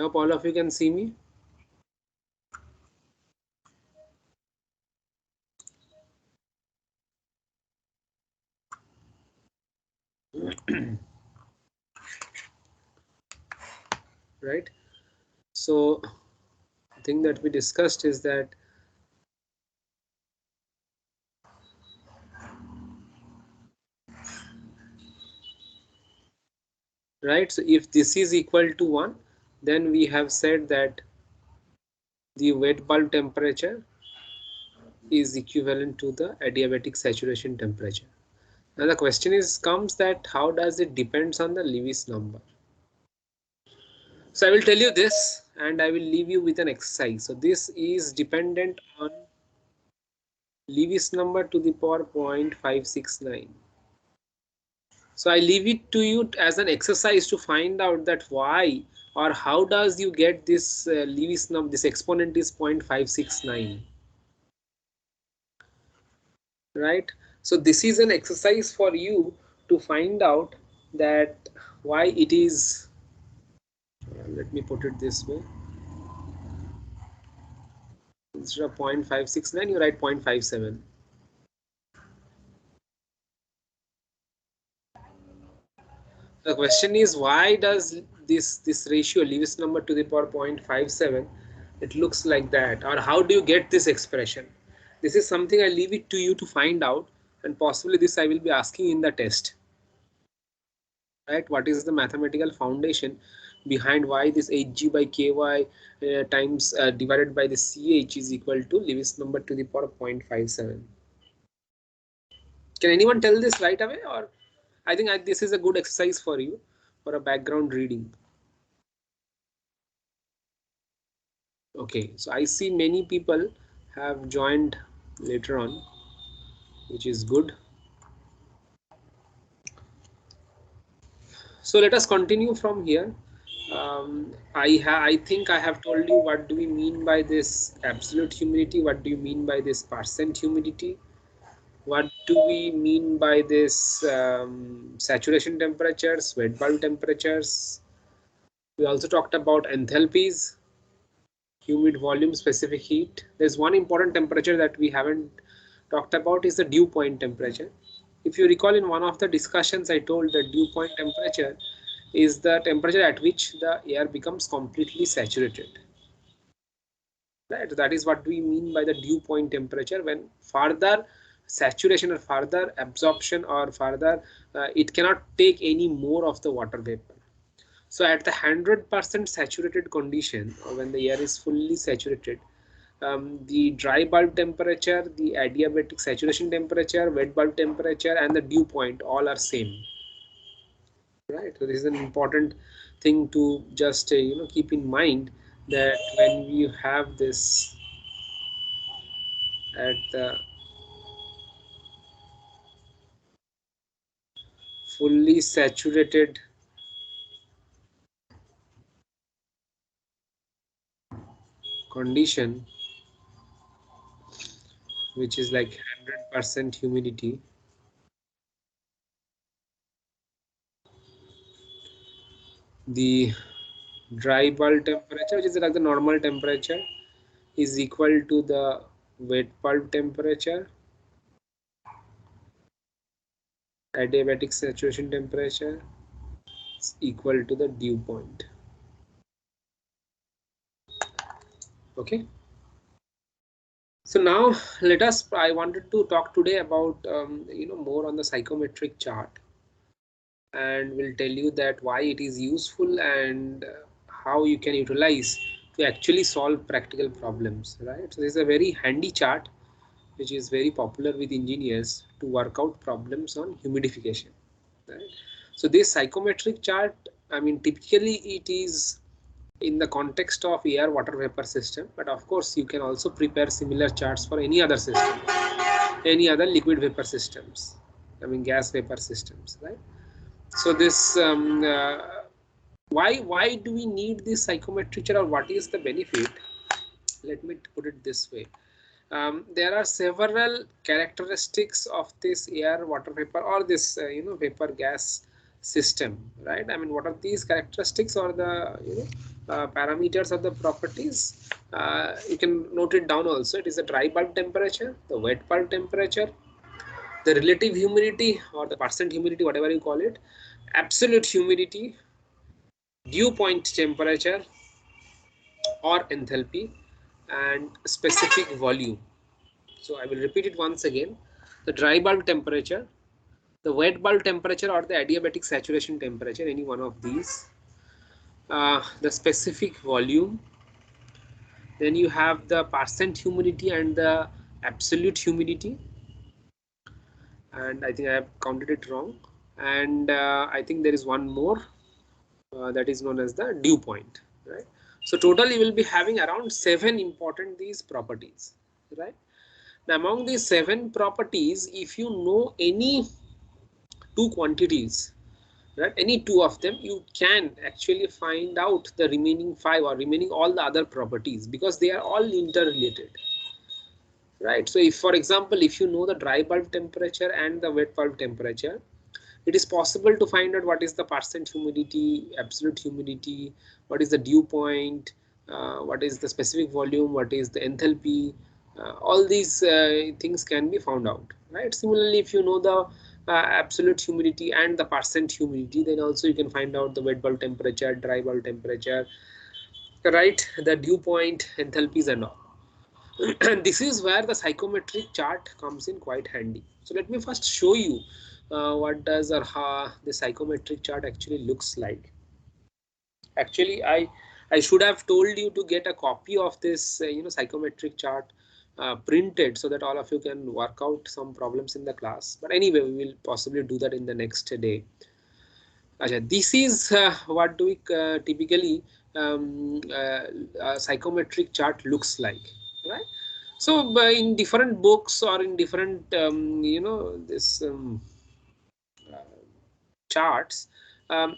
hope all of you can see me. Right. So the thing that we discussed is that right. So if this is equal to 1, then we have said that the wet bulb temperature is equivalent to the adiabatic saturation temperature. Now the question is comes that how does it depends on the Lewis number? So I will tell you this and I will leave you with an exercise. So this is dependent on Lewis number to the power 0.569. So I leave it to you as an exercise to find out that why or how does you get this Lewis number, this exponent is 0.569. Right. So this is an exercise for you to find out that why it is, let me put it this way, instead of 0.569 you write 0.57. The question is why does this ratio Lewis number to the power 0.57 it looks like that, or how do you get this expression? This is something I leave it to you to find out, and possibly this I will be asking in the test. Right, what is the mathematical foundation behind why this Hg by Ky times divided by the Ch is equal to Lewis number to the power 0.57? Can anyone tell this right away, or I think this is a good exercise for you for a background reading. Okay, so I see many people have joined later on, which is good. So let us continue from here. I think I have told you what do we mean by this absolute humidity, what do you mean by this percent humidity, what do we mean by this saturation temperatures, wet bulb temperatures. We also talked about enthalpies, humid volume, specific heat. There's one important temperature that we haven't talked about is the dew point temperature. If you recall, in one of the discussions I told that dew point temperature is the temperature at which the air becomes completely saturated. Right, that is what we mean by the dew point temperature, when further saturation or further absorption or further it cannot take any more of the water vapor. So at the 100% saturated condition, or when the air is fully saturated, the dry bulb temperature, the adiabatic saturation temperature, wet bulb temperature, and the dew point all are same. Right. So this is an important thing to just keep in mind, that when you have this at the fully saturated condition, which is like 100% humidity, the dry bulb temperature, which is like the normal temperature, is equal to the wet bulb temperature, adiabatic saturation temperature is equal to the dew point. Okay. So now let us, I wanted to talk today about more on the psychometric chart, and will tell you that why it is useful and how you can utilize to actually solve practical problems. Right. So this is a very handy chart which is very popular with engineers to work out problems on humidification. Right. So this psychometric chart, I mean, typically it is in the context of air water vapor system, but of course you can also prepare similar charts for any other system, any other liquid vapor systems, I mean gas vapor systems, right? So this why do we need this psychometric chart, or what is the benefit? Let me put it this way. There are several characteristics of this air water vapor or this vapor gas system, right? I mean, what are these characteristics, or the parameters of the properties. You can note it down also. It is the dry bulb temperature, the wet bulb temperature, the relative humidity or the percent humidity, whatever you call it, absolute humidity, dew point temperature or enthalpy, and specific volume. So I will repeat it once again. The dry bulb temperature, the wet bulb temperature or the adiabatic saturation temperature, any one of these, the specific volume, then you have the percent humidity and the absolute humidity, and I think I have counted it wrong, and I think there is one more that is known as the dew point, right? So total you will be having around 7 important these properties, right? Now among these 7 properties, if you know any two quantities, right, any two of them, you can actually find out the remaining 5 or remaining all the other properties, because they are all interrelated, right? So if, for example, if you know the dry bulb temperature and the wet bulb temperature, it is possible to find out what is the percent humidity, absolute humidity, what is the dew point, what is the specific volume, what is the enthalpy. All these things can be found out, right? Similarly, if you know the absolute humidity and the percent humidity, then also you can find out the wet bulb temperature, dry bulb temperature, right? The dew point, enthalpies and all. And this is where the psychometric chart comes in quite handy. So let me first show you what does or how the psychometric chart actually looks like. Actually, I should have told you to get a copy of this psychometric chart printed, so that all of you can work out some problems in the class. But anyway, we will possibly do that in the next day. This is what do we typically psychometric chart looks like, right? So in different books or in different this charts, um,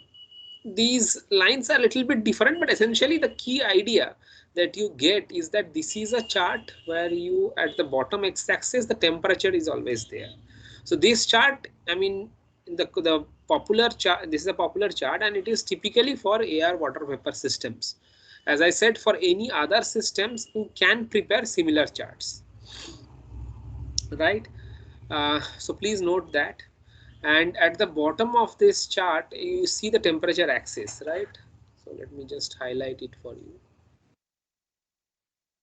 these lines are a little bit different, but essentially the key idea that you get is that this is a chart where you, at the bottom x-axis, the temperature is always there. So this chart, I mean, the popular chart, this is a popular chart, and it is typically for air, water, vapor systems. As I said, for any other systems, you can prepare similar charts, right? So please note that. And at the bottom of this chart, you see the temperature axis, right? So let me just highlight it for you.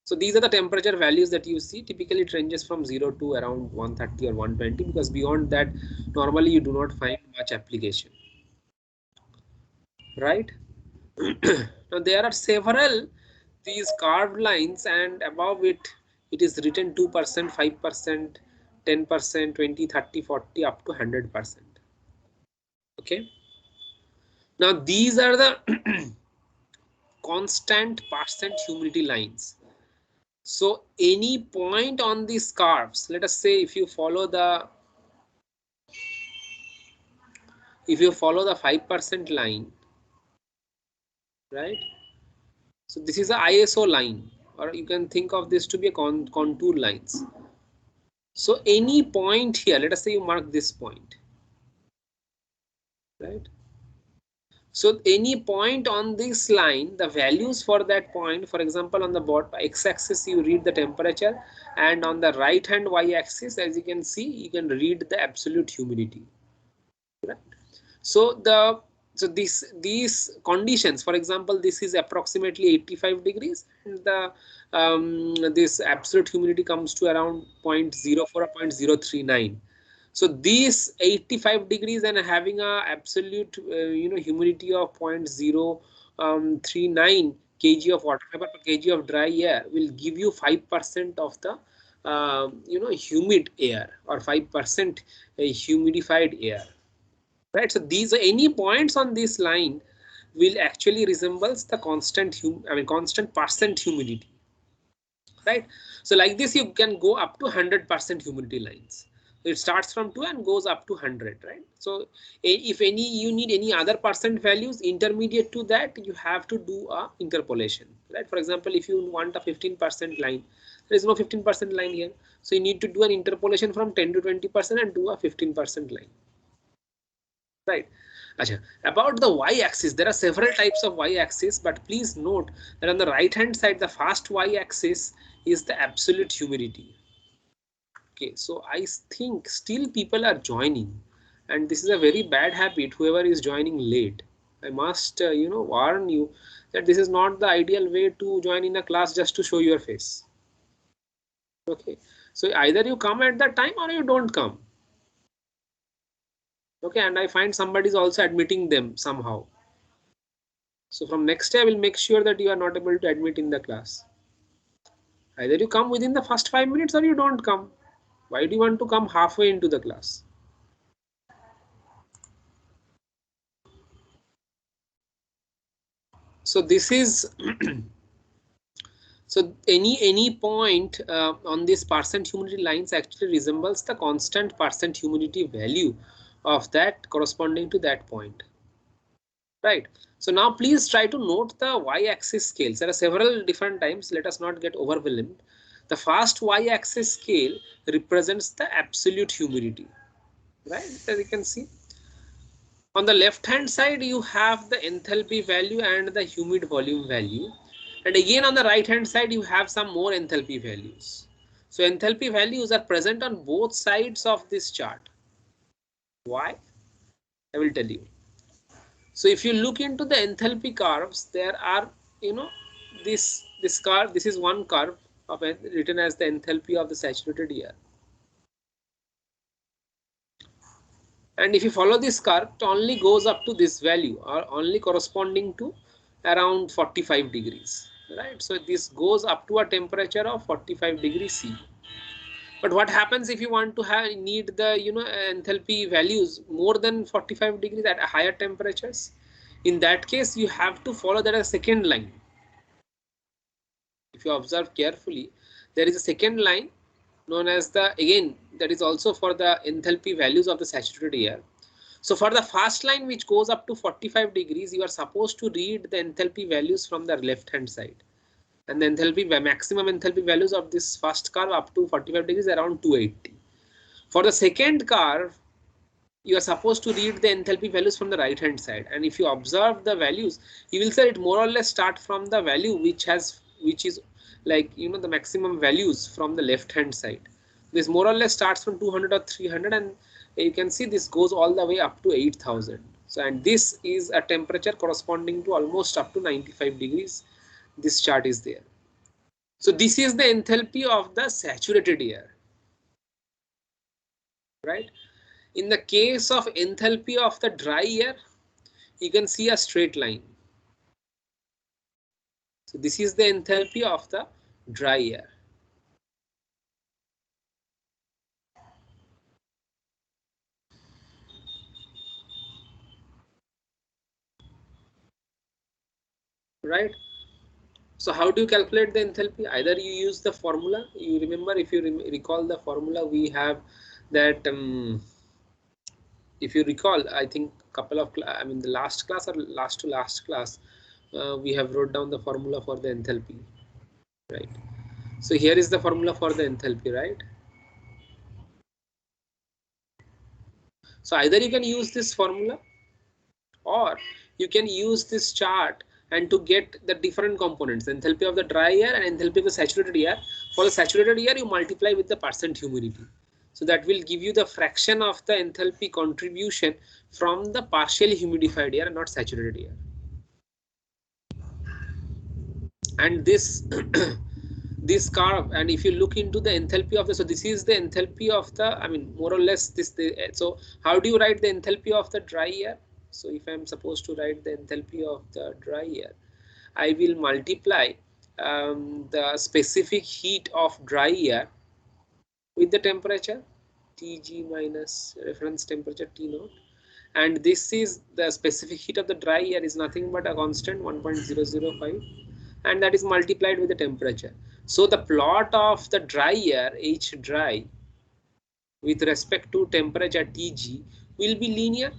So these are the temperature values that you see. Typically it ranges from 0 to around 130 or 120, because beyond that normally you do not find much application, right? Now there are several these carved lines, and above it is written 2%, 5%, 10%, 20, 30, 40, up to 100%. Okay. Now these are the constant percent humidity lines. So any point on these curves, let us say if you follow the 5% line, right? So this is a ISO line, or you can think of this to be a contour lines. So any point here, let us say you mark this point, right? So any point on this line, the values for that point, for example, on the bottom x-axis you read the temperature, and on the right hand y-axis, as you can see, you can read the absolute humidity, right? So these conditions, for example, this is approximately 85 degrees, and the this absolute humidity comes to around 0.04 or 0.039. So these 85 degrees and having a absolute humidity of 0.039 kg of water vapor per kg of dry air will give you 5% of the humid air, or 5% humidified air, right? So these, any points on this line will actually resembles the constant percent humidity, right? So like this you can go up to 100% humidity lines. It starts from 2 and goes up to 100, right? So if you need any other percent values intermediate to that, you have to do a interpolation, right? For example, if you want a 15% line, there is no 15% line here, so you need to do an interpolation from 10 to 20% and do a 15% line, right? Achha. About the y-axis, there are several types of y-axis, but please note that on the right hand side, the first y-axis is the absolute humidity. Okay, so I think still people are joining, and this is a very bad habit. Whoever is joining late, I must warn you that this is not the ideal way to join in a class just to show your face. Okay, so either you come at that time or you don't come. Okay, and I find somebody is also admitting them somehow. So from next day I will make sure that you are not able to admit in the class. Either you come within the first 5 minutes or you don't come. Why do you want to come halfway into the class? So this is so any point on this percent humidity lines actually resembles the constant percent humidity value of that corresponding to that point. Right. So now please try to note the y-axis scales. There are several different times. Let us not get overwhelmed. The first y-axis scale represents the absolute humidity. Right, as you can see. On the left hand side, you have the enthalpy value and the humid volume value. And again on the right hand side, you have some more enthalpy values. So enthalpy values are present on both sides of this chart. Why? I will tell you. So if you look into the enthalpy curves, there are, this curve, this is one curve of written as the enthalpy of the saturated air. And if you follow this curve, it only goes up to this value or only corresponding to around 45 degrees, right? So this goes up to a temperature of 45 degrees C. But what happens if you want to need the enthalpy values more than 45 degrees at higher temperatures? In that case, you have to follow that as a second line. If you observe carefully, there is a second line known as the, again, that is also for the enthalpy values of the saturated air. So for the first line which goes up to 45 degrees, you are supposed to read the enthalpy values from the left hand side. And the enthalpy, maximum enthalpy values of this first curve up to 45 degrees around 280. For the second curve, you are supposed to read the enthalpy values from the right hand side. And if you observe the values, you will say it more or less start from the value which is like, the maximum values from the left hand side. This more or less starts from 200 or 300, and you can see this goes all the way up to 8000. So, and this is a temperature corresponding to almost up to 95 degrees. This chart is there. So this is the enthalpy of the saturated air, right? In the case of enthalpy of the dry air, you can see a straight line. So this is the enthalpy of the dry air. Right? So how do you calculate the enthalpy? Either you use the formula. You remember, if you recall the formula, we have that, if you recall, I think couple of, the last class or last to last class, we have wrote down the formula for the enthalpy, right? So here is the formula for the enthalpy, right? So either you can use this formula or you can use this chart and to get the different components, enthalpy of the dry air and enthalpy of the saturated air. For the saturated air, you multiply with the percent humidity. So that will give you the fraction of the enthalpy contribution from the partially humidified air and not saturated air. And this this curve, and if you look into the enthalpy of the, so this is the enthalpy of the, more or less this, so how do you write the enthalpy of the dry air? So if I am supposed to write the enthalpy of the dry air, I will multiply the specific heat of dry air with the temperature Tg minus reference temperature T naught, and this is the specific heat of the dry air is nothing but a constant 1.005, and that is multiplied with the temperature. So the plot of the dry air H dry with respect to temperature Tg will be linear,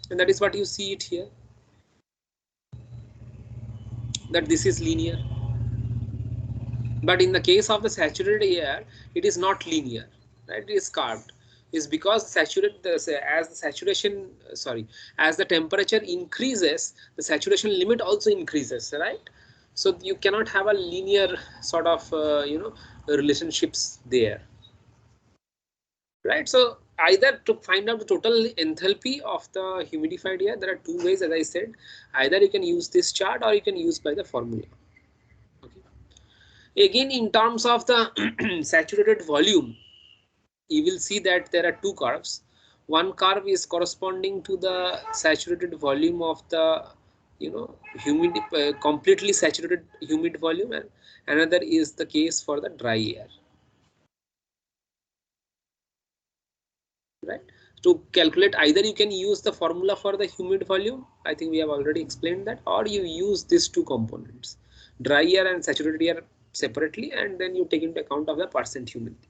and that is what you see it here, that this is linear. But in the case of the saturated air, it is not linear, right? It is curved. is because as the temperature increases, the saturation limit also increases, right? So you cannot have a linear sort of relationships there, right? So either to find out the total enthalpy of the humidified air, there are two ways, as I said. Either you can use this chart or you can use by the formula. Okay. Again, in terms of the saturated volume, you will see that there are two curves. One curve is corresponding to the saturated volume of the completely saturated humid volume, and another is the case for the dry air, right? To calculate, either you can use the formula for the humid volume, I think we have already explained that, or you use these two components, dry air and saturated air separately, and then you take into account of the percent humidity.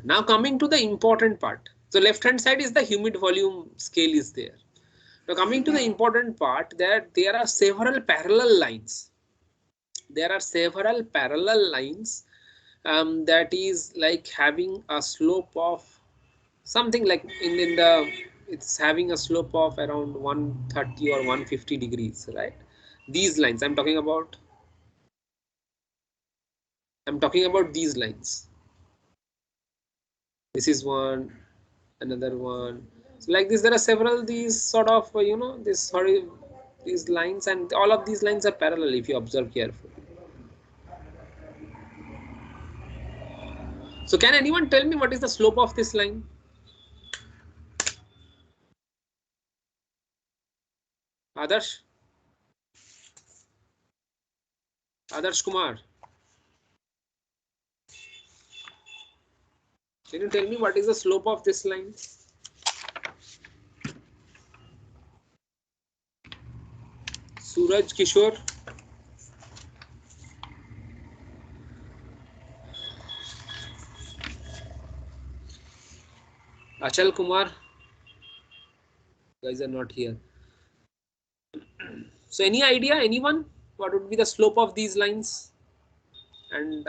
Now coming to the important part. So left hand side is the humid volume scale is there. Now coming to the important part, that there are several parallel lines. There are several parallel lines that is like having a slope of something like in the it's having a slope of around 130 or 150 degrees, right? These lines I'm talking about these lines. This is one, another one. So like this, there are several these sort of these lines, and all of these lines are parallel if you observe carefully. So can anyone tell me what is the slope of this line? Adarsh? Adarsh Kumar? Can you tell me what is the slope of this line? Suraj Kishore? Achal Kumar? You guys are not here. So any idea, anyone? What would be the slope of these lines? And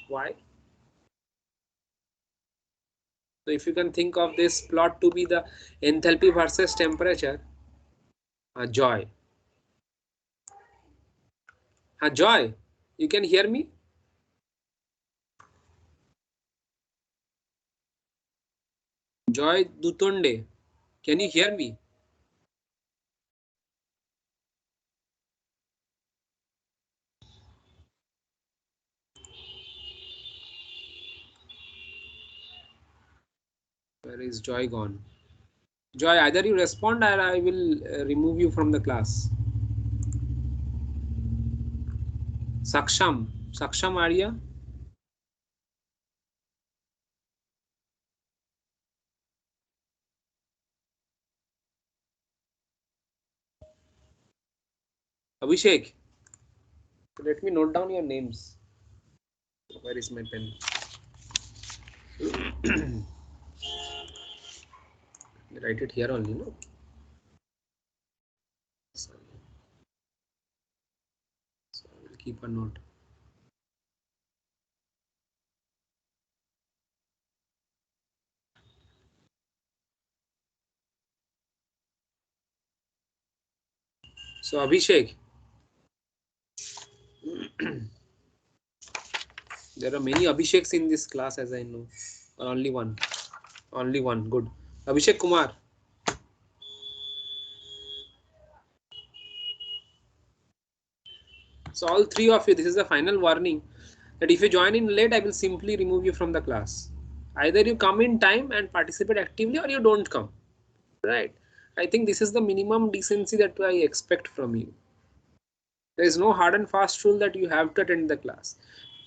why? So if you can think of this plot to be the enthalpy versus temperature, Joy. Joy, you can hear me? Joy Dutonde, can you hear me? Where is Joy gone? Joy, either you respond or I will remove you from the class. Saksham Arya? Abhishek, let me note down your names. Where is my pen? Write it here only, no? So I will keep a note. So Abhishek, there are many Abhisheks in this class as I know. Or only one? Only one, good. Abhishek Kumar. So all three of you, this is the final warning that if you join in late, I will simply remove you from the class. Either you come in time and participate actively or you don't come, right? I think this is the minimum decency that I expect from you. There is no hard and fast rule that you have to attend the class.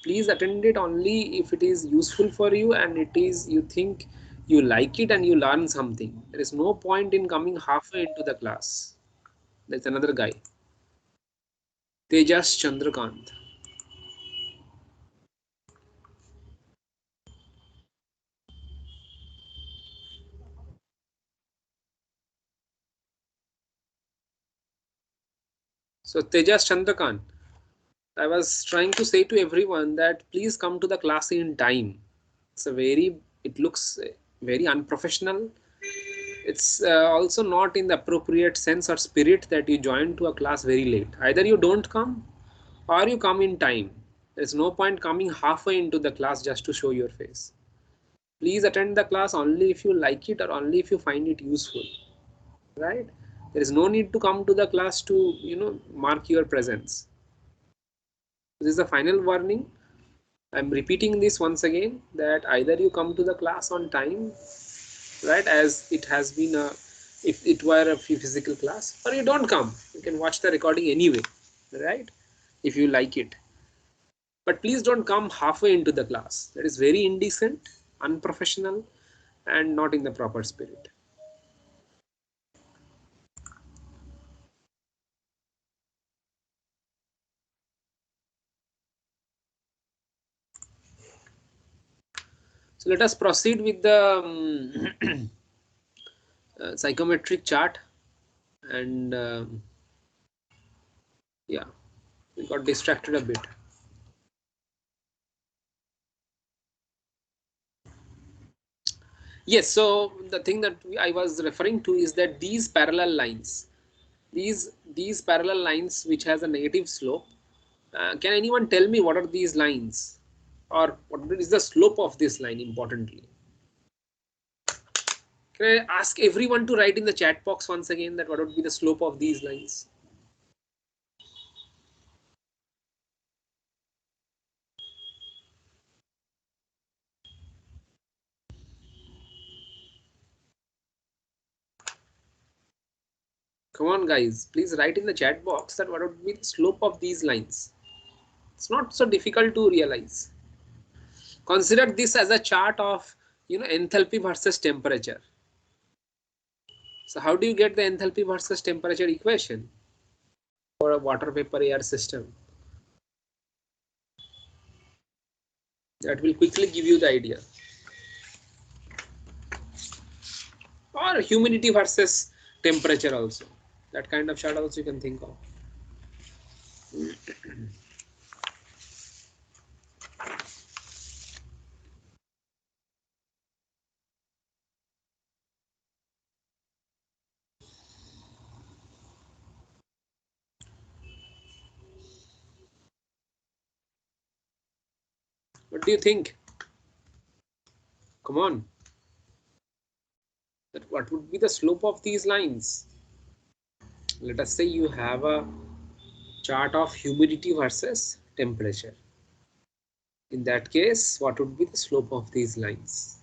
Please attend it only if it is useful for you and it is you think you like it and you learn something. There is no point in coming halfway into the class. There's another guy, Tejas Chandrakant. So Tejas Chandrakant, I was trying to say to everyone that please come to the class in time. It's a very It looks very unprofessional. It's also not in the appropriate sense or spirit that you join to a class very late. Either you don't come or you come in time. There's no point coming halfway into the class just to show your face. Please attend the class only if you like it or only if you find it useful, right? There is no need to come to the class to, mark your presence. This is the final warning. I'm repeating this once again, that either you come to the class on time, right, as it has been if it were a physical class, or you don't come. You can watch the recording anyway, right, if you like it. But please don't come halfway into the class. That is very indecent, unprofessional, and not in the proper spirit. So let us proceed with the psychometric chart. And yeah, we got distracted a bit. Yes, so the thing that I was referring to is that these parallel lines, these parallel lines which has a negative slope, can anyone tell me what are these lines, or what is the slope of this line? Importantly, can I ask everyone to write in the chat box once again that what would be the slope of these lines? Come on guys, please write in the chat box that what would be the slope of these lines. It's not so difficult to realize. Consider this as a chart of, enthalpy versus temperature. So how do you get the enthalpy versus temperature equation for a water vapor air system? That will quickly give you the idea. Or humidity versus temperature also. That kind of chart also you can think of. What do you think? Come on. That what would be the slope of these lines? Let us say you have a chart of humidity versus temperature. In that case, what would be the slope of these lines?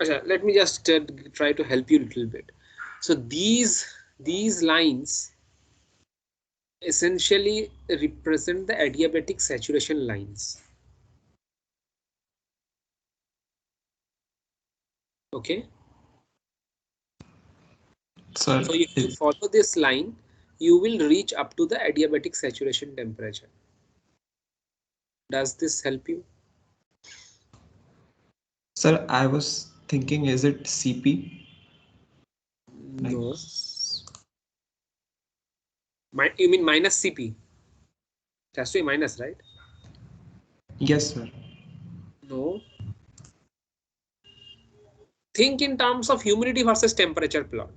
Let me just try to help you a little bit. So these lines essentially represent the adiabatic saturation lines. Okay. Sir, So if you follow this line, you will reach up to the adiabatic saturation temperature. Does this help you? sir, I was thinking, is it CP? No. Nice. You mean minus CP? It has to be minus, right? Yes, sir. No. Think in terms of humidity versus temperature plot.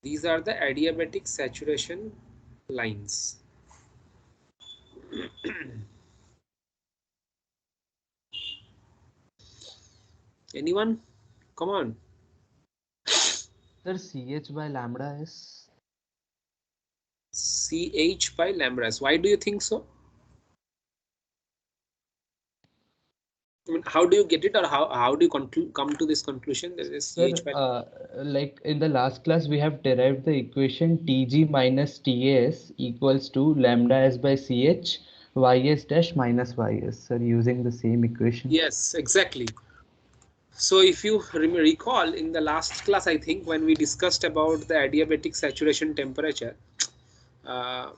These are the adiabatic saturation lines. Anyone? Come on. Sir, CH by lambda is CH by lambda. Why do you think so? I mean, how do you get it, or how do you come to this conclusion that is sir. CH by? Like in the last class, we have derived the equation Tg minus Tas equals to lambda s by Ch Ys dash minus Ys. Sir, using the same equation. Yes, exactly. So if you recall in the last class, I think when we discussed about the adiabatic saturation temperature, uh,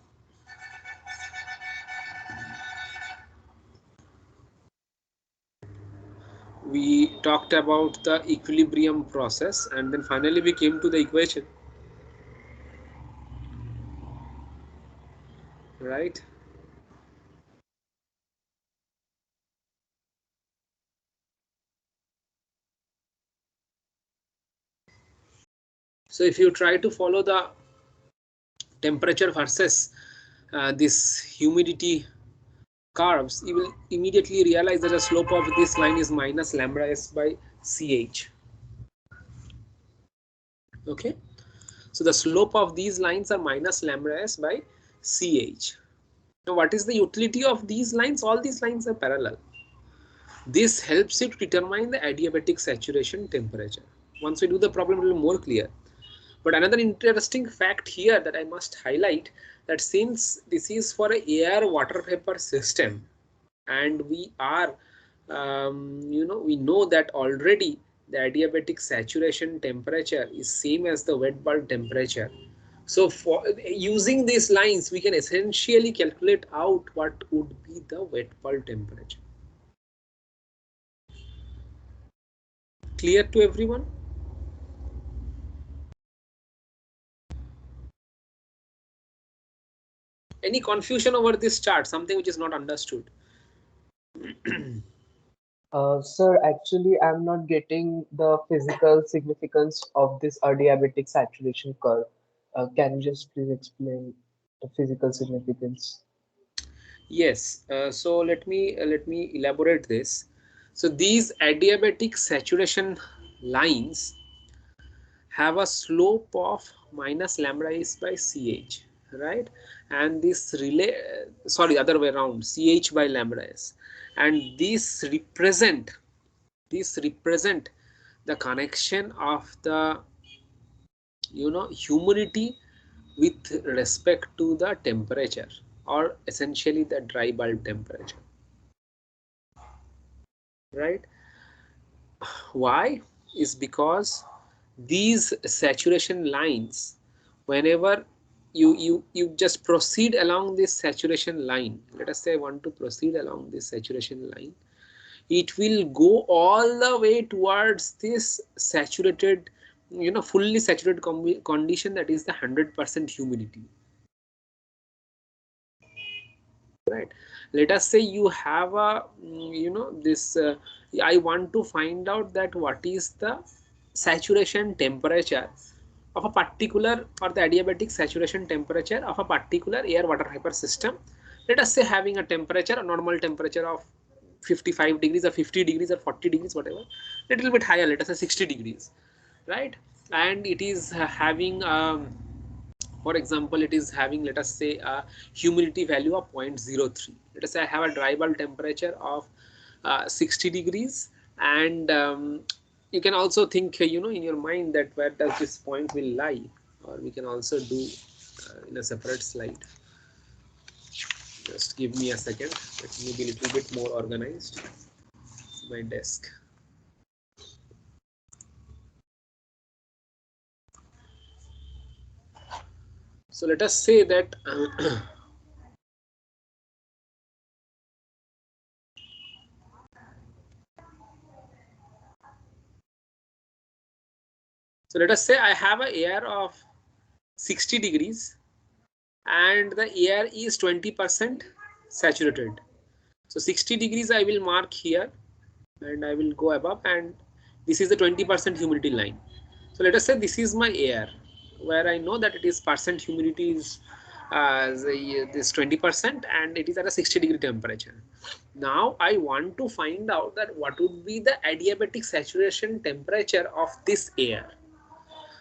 we talked about the equilibrium process, and then finally we came to the equation, right? So if you try to follow the temperature versus this humidity curves, you will immediately realize that the slope of this line is minus lambda s by ch. Okay, so the slope of these lines are minus lambda s by ch. Now what is the utility of these lines? All these lines are parallel. This helps you to determine the adiabatic saturation temperature. Once we do the problem, it will be more clear. But another interesting fact here that I must highlight, that since this is for a air water vapor system, and we are we know that already the adiabatic saturation temperature is same as the wet bulb temperature. So for using these lines, we can essentially calculate out what would be the wet bulb temperature. Clear to everyone? Any confusion over this chart? Something which is not understood? Sir, actually, I'm not getting the physical significance of this adiabatic saturation curve. Can you just please explain the physical significance? Yes. So let me elaborate this. So these adiabatic saturation lines have a slope of minus lambda is by ch, right? And this relay, sorry, other way around, ch by lambda s, and this represent the connection of the humidity with respect to the temperature, or essentially the dry bulb temperature, right? Why? Is because these saturation lines, whenever you just proceed along this saturation line, let us say I want to proceed along this saturation line, it will go all the way towards this saturated, fully saturated condition, that is the 100% humidity, right? Let us say you have a this I want to find out that what is the saturation temperature of a particular, or the adiabatic saturation temperature of a particular air water vapor system. Let us say having a temperature, a normal temperature of 55 degrees or 50 degrees or 40 degrees, whatever, little bit higher, let us say 60 degrees, right? And it is having for example, it is having, let us say, a humidity value of 0.03. Let us say I have a dry bulb temperature of 60 degrees, and you can also think in your mind that where does this point will lie, or we can also do in a separate slide. Just give me a second, let me be a little bit more organized. My desk. So let us say that so let us say I have a air of 60 degrees and the air is 20% saturated. So 60 degrees I will mark here, and I will go above, and this is the 20% humidity line. So let us say this is my air, where I know that it is percent humidity is this 20%, and it is at a 60-degree temperature. Now I want to find out that what would be the adiabatic saturation temperature of this air,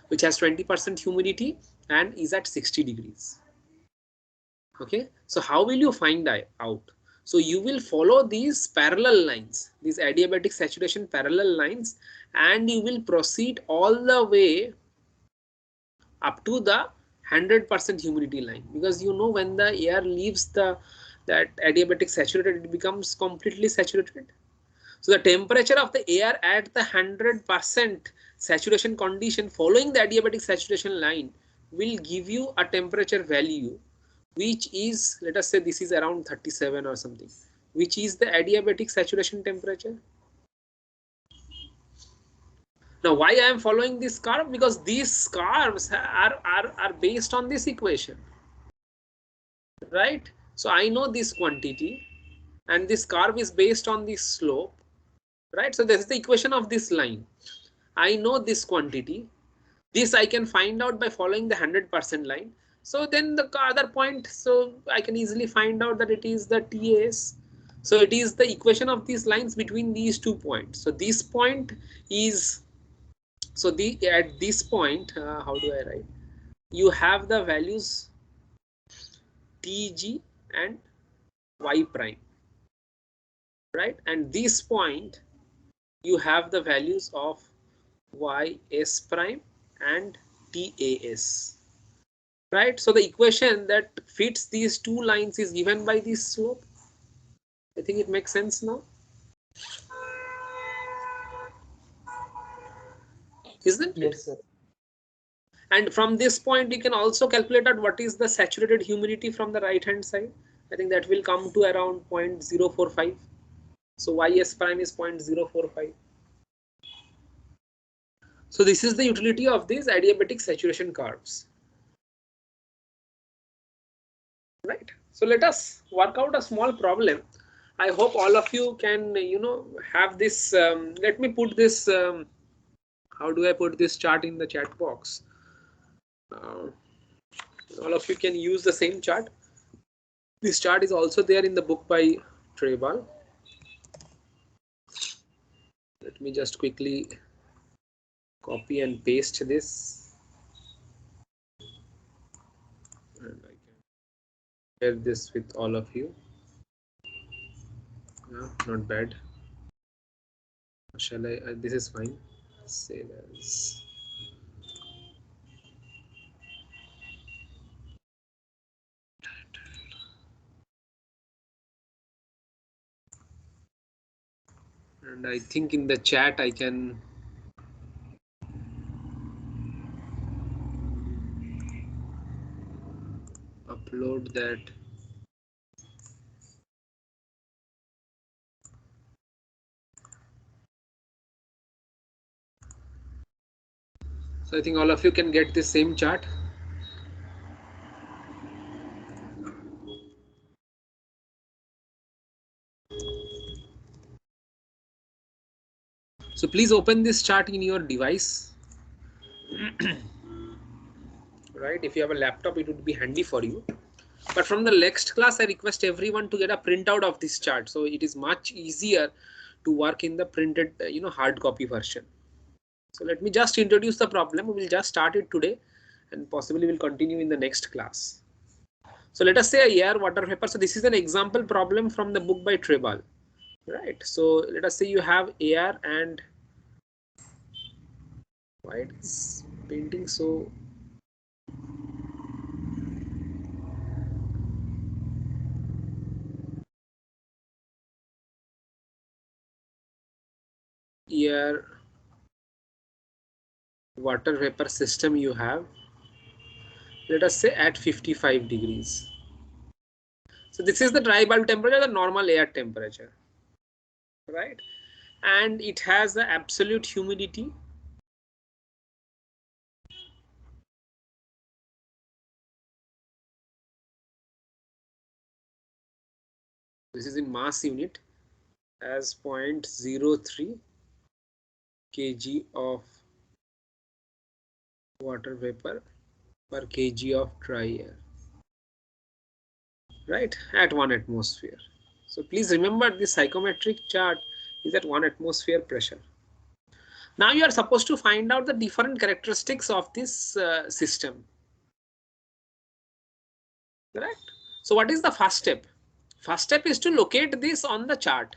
which has 20% humidity and is at 60 degrees. Okay, so how will you find out? So you will follow these parallel lines, these adiabatic saturation parallel lines, and you will proceed all the way up to the 100% humidity line, because when the air leaves that adiabatic saturated, it becomes completely saturated. So the temperature of the air at the 100% saturation condition following the adiabatic saturation line will give you a temperature value, which is, let us say this is around 37 or something, which is the adiabatic saturation temperature. Now, why I am following this curve? Because these curves are based on this equation, right? So I know this quantity, and this curve is based on this slope, right? So this is the equation of this line. I know this quantity. This I can find out by following the 100% line. So then the other point, so I can easily find out that it is the TAS. So it is the equation of these lines between these 2 points. So this point is, so at this point, how do I write? You have the values TG and Y prime, right? And this point, you have the values of YS prime and TAS. Right, so the equation that fits these two lines is given by this slope. I think it makes sense now, isn't it? Yes, sir. And from this point you can also calculate out what is the saturated humidity from the right hand side. I think that will come to around 0.045. So YS prime is 0.045. So this is the utility of these adiabatic saturation curves. Right, so let us work out a small problem. I hope all of you can have this. Let me put this, how do I put this chart in the chat box? All of you can use the same chart. This chart is also there in the book by Trebal. Let me just quickly copy and paste this, and I can share this with all of you. Yeah, not bad. Shall I? This is fine. Save as. And I think in the chat I can upload that. So I think all of you can get the same chart. So please open this chart in your device. Right, if you have a laptop, it would be handy for you. But from the next class, I request everyone to get a printout of this chart, so it is much easier to work in the printed, hard copy version. So let me just introduce the problem. We will just start it today, and possibly will continue in the next class. So let us say a air water vapor. So this is an example problem from the book by Trebal. Right. So let us say you have air, and why it's painting so. Air water vapor system you have, let us say at 55 degrees. So this is the dry bulb temperature, the normal air temperature, right? And it has the absolute humidity. This is in mass unit as 0.03 kg of water vapor per kg of dry air, right, at 1 atmosphere. So please remember this psychometric chart is at 1 atmosphere pressure. Now you are supposed to find out the different characteristics of this system. Correct. So what is the first step? First step is to locate this on the chart.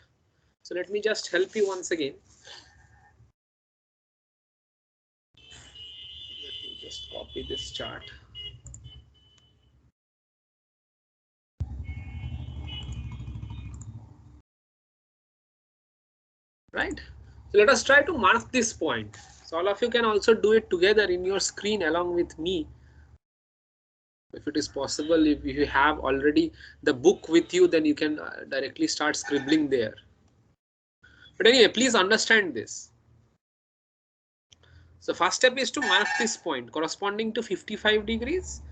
So let me just help you once again. Let me just copy this chart. Right. So let us try to mark this point. So all of you can also do it together in your screen along with me. If it is possible, if you have already the book with you, then you can directly start scribbling there. But anyway, please understand this. So first step is to mark this point corresponding to 55 degrees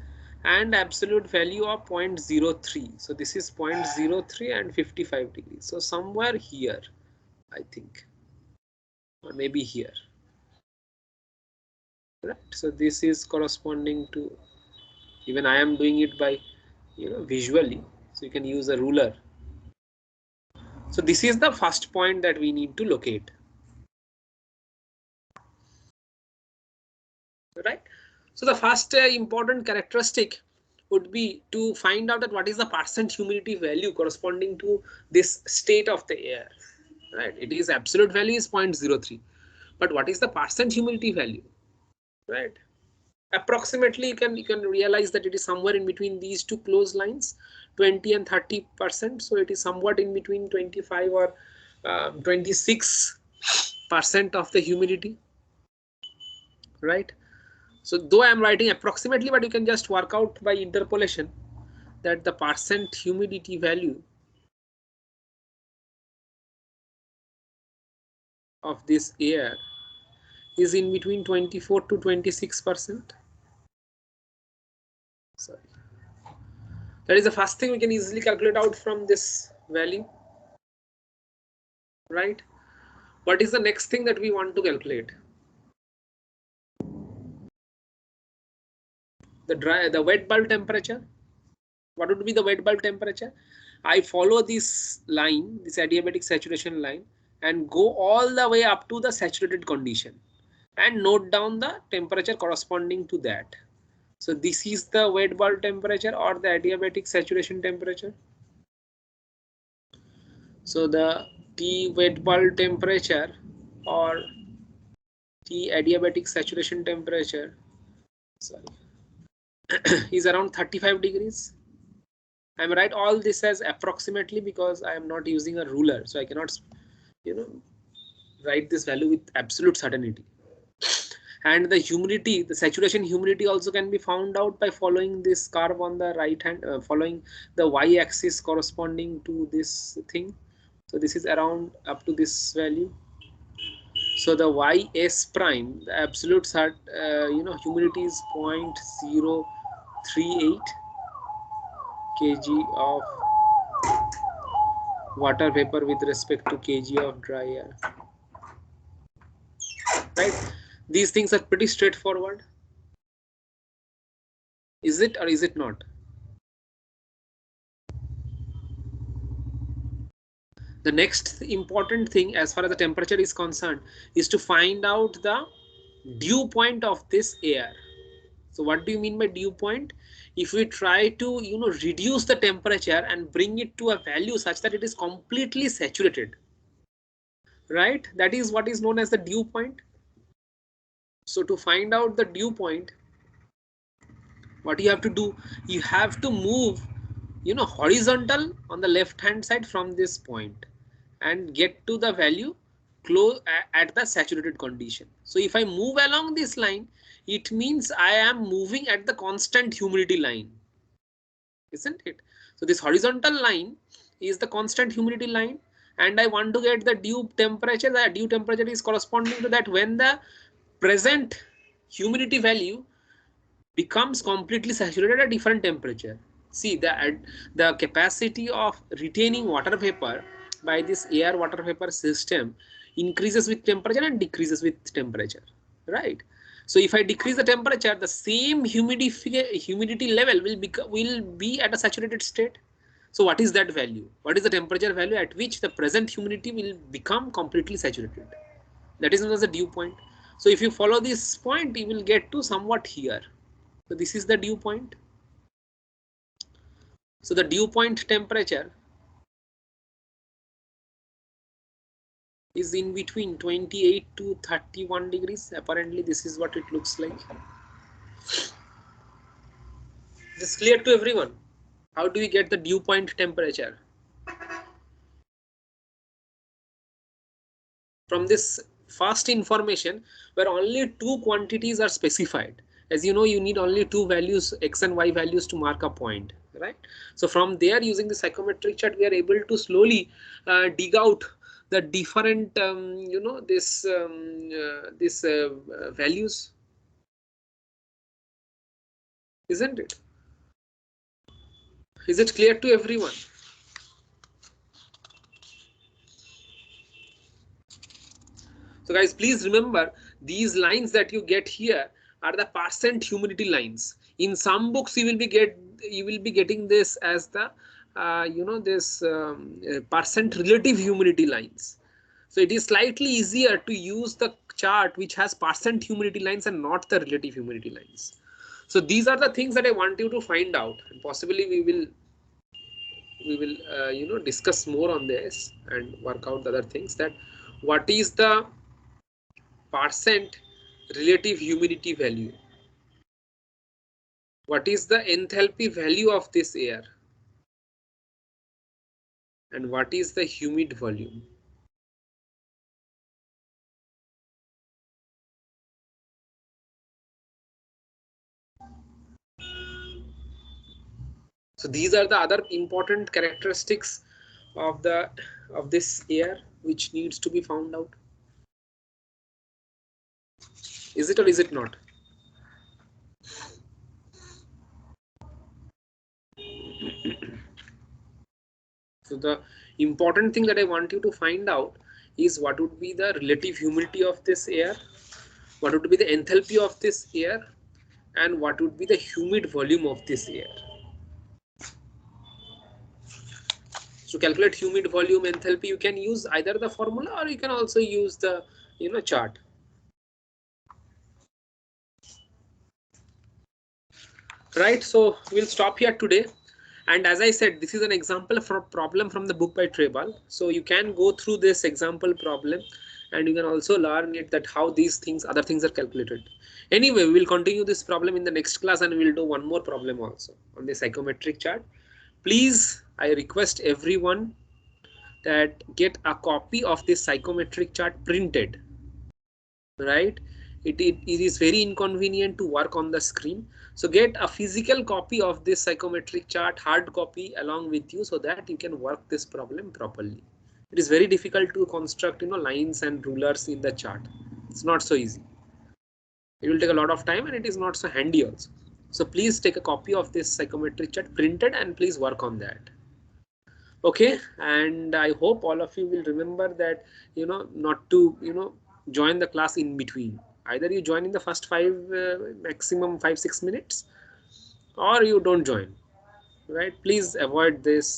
and absolute value of 0.03. So this is 0.03 and 55 degrees. So somewhere here, I think, or maybe here. Right. So this is corresponding to, even I am doing it by, visually. So you can use a ruler. So this is the first point that we need to locate. Right. So the first important characteristic would be to find out that what is the percent humidity value corresponding to this state of the air. Right. It is absolute value is 0.03, but what is the percent humidity value? Right. Approximately, you can realize that it is somewhere in between these two close lines, 20 and 30%. So it is somewhat in between 25 or 26% of the humidity. Right. So though I am writing approximately, but you can just work out by interpolation that the percent humidity value of this air is in between 24 to 26%. Sorry. That is the first thing we can easily calculate out from this value. Right. What is the next thing that we want to calculate? The wet bulb temperature. What would be the wet bulb temperature? I follow this line, this adiabatic saturation line, and go all the way up to the saturated condition and note down the temperature corresponding to that. So this is the wet bulb temperature or the adiabatic saturation temperature. So the T wet bulb temperature or T adiabatic saturation temperature, sorry, is around 35 degrees. I'm right all this as approximately because I am not using a ruler, so I cannot, write this value with absolute certainty. And the humidity, the saturation humidity also can be found out by following this curve on the right hand, following the y-axis corresponding to this thing. So this is around up to this value. So the ys prime, the absolute humidity is 0.038 kg of water vapor with respect to kg of dry air. Right? These things are pretty straightforward. Is it or is it not? The next important thing as far as the temperature is concerned is to find out the dew point of this air. So what do you mean by dew point? If we try to reduce the temperature and bring it to a value such that it is completely saturated, right? That is what is known as the dew point. So to find out the dew point, what you have to do, you have to move horizontal on the left hand side from this point and get to the value close at the saturated condition. So if I move along this line, it means I am moving at the constant humidity line, isn't it? So this horizontal line is the constant humidity line, and I want to get the dew temperature. The dew temperature is corresponding to that when the present humidity value becomes completely saturated at a different temperature. See, the capacity of retaining water vapor by this air water vapor system increases with temperature and decreases with temperature, right? So if I decrease the temperature, the same humidity level will be at a saturated state. So what is that value? What is the temperature value at which the present humidity will become completely saturated? That is known as the dew point. So if you follow this point, you will get to somewhat here. So this is the dew point. So the dew point temperature is in between 28 to 31 degrees. Apparently this is what it looks like. This is clear to everyone. How do we get the dew point temperature? From this first information where only two quantities are specified. As you know, you need only two values, x and y values, to mark a point, right? So from there, using the psychometric chart, we are able to slowly dig out the different this values, isn't it? Is it clear to everyone? So guys, please remember these lines that you get here are the percent humidity lines. In some books you will be getting this as the this percent relative humidity lines. So it is slightly easier to use the chart which has percent humidity lines and not the relative humidity lines. So these are the things that I want you to find out, and possibly we will discuss more on this and work out the other things, that what is the percent relative humidity value, what is the enthalpy value of this air, and what is the humid volume. So these are the other important characteristics of this air which needs to be found out. Is it or is it not? So the important thing that I want you to find out is what would be the relative humidity of this air, what would be the enthalpy of this air, and what would be the humid volume of this air. So calculate humid volume, enthalpy, you can use either the formula or you can also use the chart. Right, so we'll stop here today. And as I said, this is an example for a problem from the book by Trebal. So you can go through this example problem and you can also learn it, that how these things, other things are calculated. Anyway, we will continue this problem in the next class and we will do one more problem also on the psychometric chart. Please, I request everyone that get a copy of this psychometric chart printed, right? It is very inconvenient to work on the screen. So get a physical copy of this psychometric chart, hard copy, along with you, so that you can work this problem properly. It is very difficult to construct lines and rulers in the chart. It's not so easy. It will take a lot of time and it is not so handy also. So please take a copy of this psychometric chart printed and please work on that. Okay, and I hope all of you will remember that not to join the class in between. Either you join in the first maximum 5-6 minutes, or you don't join, right? Please avoid this